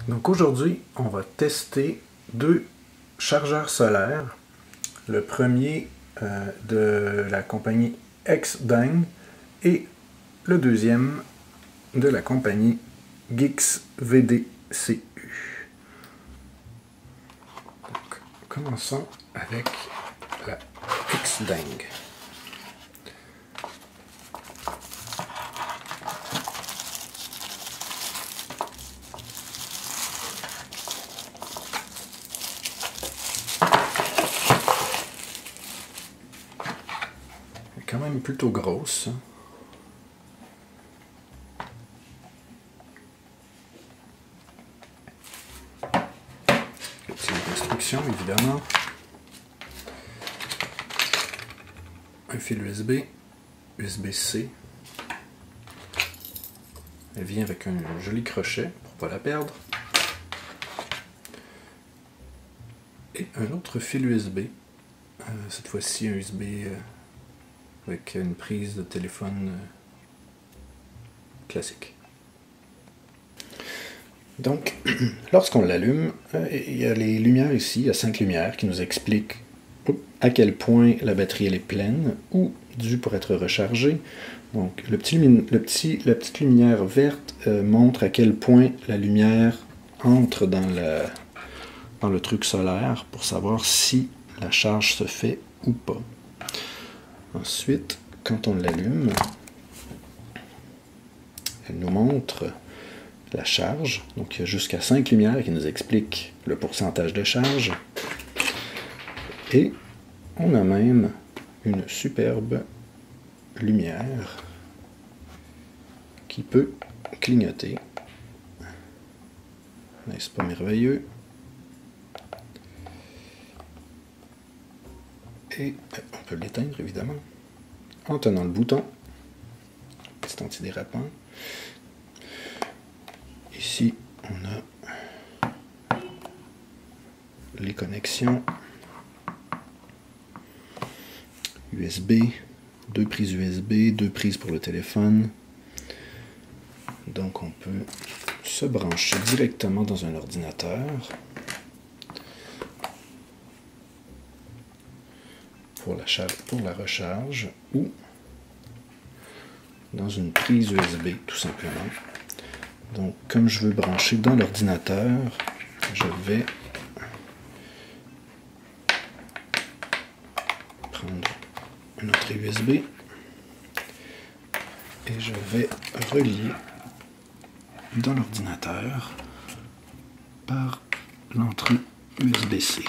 Donc aujourd'hui, on va tester deux chargeurs solaires. Le premier de la compagnie XDang et le deuxième de la compagnie Geeks VDCU. Donc, commençons avec la XDang. Quand même plutôt grosse. Petite instruction évidemment. Un fil USB, USB-C. Elle vient avec un joli crochet pour ne pas la perdre. Et un autre fil USB. Cette fois-ci un USB avec une prise de téléphone classique. Donc, lorsqu'on l'allume, il y a les lumières ici, il y a 5 lumières qui nous expliquent à quel point la batterie elle est pleine ou due pour être rechargée. Donc, la petite lumière verte montre à quel point la lumière entre dans le truc solaire pour savoir si la charge se fait ou pas. Ensuite, quand on l'allume, elle nous montre la charge. Donc, il y a jusqu'à 5 lumières qui nous expliquent le pourcentage de charge. Et on a même une superbe lumière qui peut clignoter. N'est-ce pas merveilleux? Et on peut l'éteindre évidemment en tenant le bouton. Petit antidérapant. Ici, on a les connexions USB, 2 prises USB, 2 prises pour le téléphone. Donc on peut se brancher directement dans un ordinateur pour la recharge ou dans une prise USB tout simplement. Donc comme je veux brancher dans l'ordinateur, je vais prendre une entrée USB et je vais relier dans l'ordinateur par l'entrée USB-C.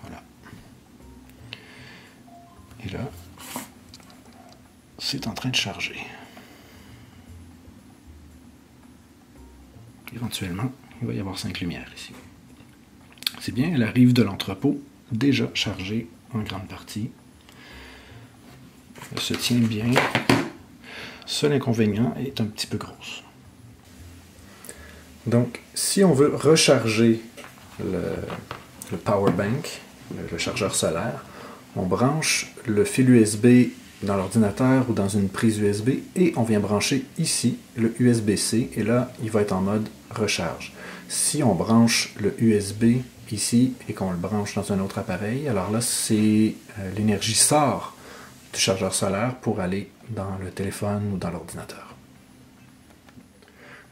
Voilà. Et là, c'est en train de charger. Éventuellement, il va y avoir 5 lumières ici. C'est bien, elle arrive de l'entrepôt, déjà chargée en grande partie. Elle se tient bien. Seul inconvénient, elle est un petit peu grosse. Donc, si on veut recharger le power bank, le chargeur solaire, on branche le fil USB dans l'ordinateur ou dans une prise USB et on vient brancher ici le USB-C et là, il va être en mode recharge. Si on branche le USB ici et qu'on le branche dans un autre appareil, alors là, c'est l'énergie sort du chargeur solaire pour aller dans le téléphone ou dans l'ordinateur.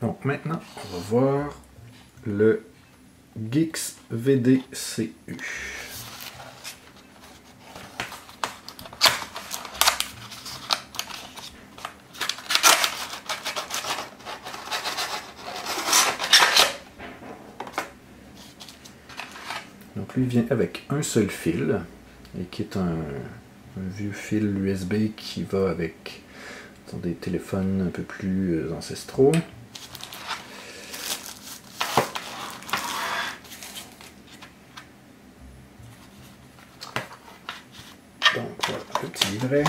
Donc maintenant, on va voir le Geeks VDCU. Donc lui vient avec un seul fil, et qui est un vieux fil USB qui va avec des téléphones un peu plus ancestraux. Donc voilà, le petit livret.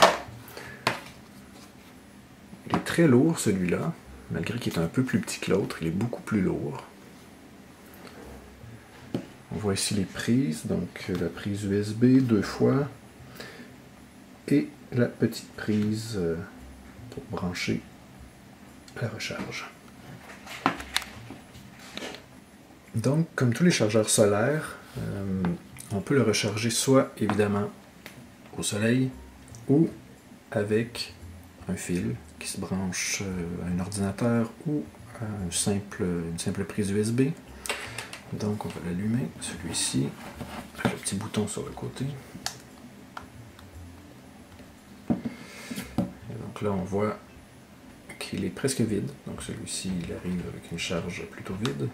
Il est très lourd celui-là, malgré qu'il est un peu plus petit que l'autre, il est beaucoup plus lourd. On voit ici les prises, donc la prise USB 2 fois, et la petite prise pour brancher la recharge. Donc, comme tous les chargeurs solaires, on peut le recharger soit évidemment au soleil ou avec un fil qui se branche à un ordinateur ou à une simple prise USB. Donc on va l'allumer, celui-ci, avec le petit bouton sur le côté. Et donc là on voit qu'il est presque vide, donc celui-ci il arrive avec une charge plutôt vide.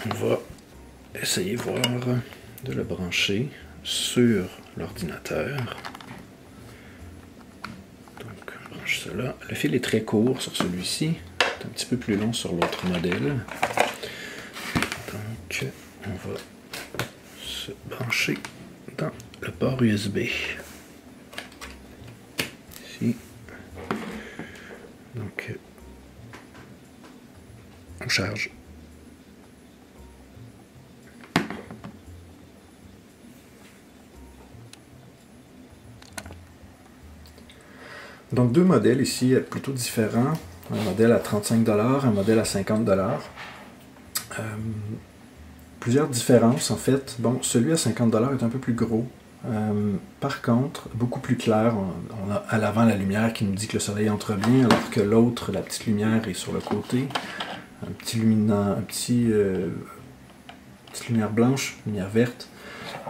On va essayer de voir de le brancher sur l'ordinateur. Donc on branche cela. Le fil est très court sur celui-ci, c'est un petit peu plus long sur l'autre modèle. Donc on va se brancher dans le port USB. Ici. Donc on charge. Donc deux modèles ici plutôt différents, un modèle à 35 $, un modèle à 50 $. Plusieurs différences en fait. Bon, celui à 50 $ est un peu plus gros. Par contre, beaucoup plus clair. On a à l'avant la lumière qui nous dit que le soleil entre bien, alors que l'autre, la petite lumière est sur le côté. Petite lumière blanche, lumière verte.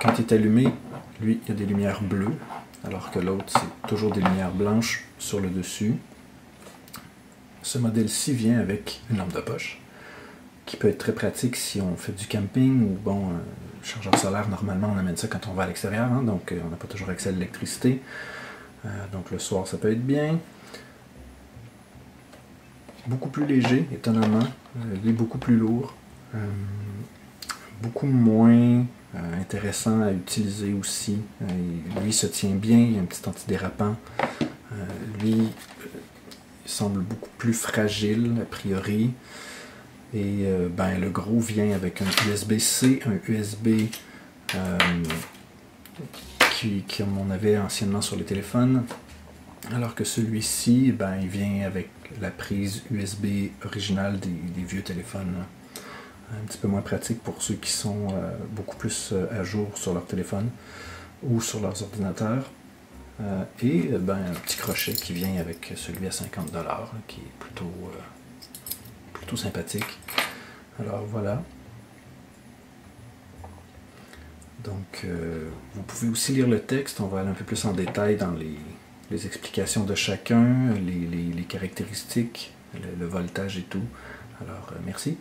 Quand il est allumé, lui, il y a des lumières bleues, alors que l'autre, c'est toujours des lumières blanches sur le dessus. Ce modèle-ci vient avec une lampe de poche, qui peut être très pratique si on fait du camping, ou bon, le chargeur solaire, normalement, on amène ça quand on va à l'extérieur, hein, donc on n'a pas toujours accès à l'électricité. Donc le soir, ça peut être bien. Beaucoup plus léger, étonnamment. Il est beaucoup plus lourd. Beaucoup moins intéressant à utiliser aussi. Lui se tient bien, il y a un petit antidérapant. Lui, il semble beaucoup plus fragile a priori. Et le gros vient avec un USB-C, un USB comme on avait anciennement sur les téléphones. Alors que celui-ci, il vient avec la prise USB originale des vieux téléphones. Un petit peu moins pratique pour ceux qui sont beaucoup plus à jour sur leur téléphone ou sur leurs ordinateurs. Et un petit crochet qui vient avec celui à 50 $, qui est plutôt sympathique. Alors voilà. Donc vous pouvez aussi lire le texte, on va aller un peu plus en détail dans les explications de chacun, les caractéristiques, le voltage et tout. Alors merci.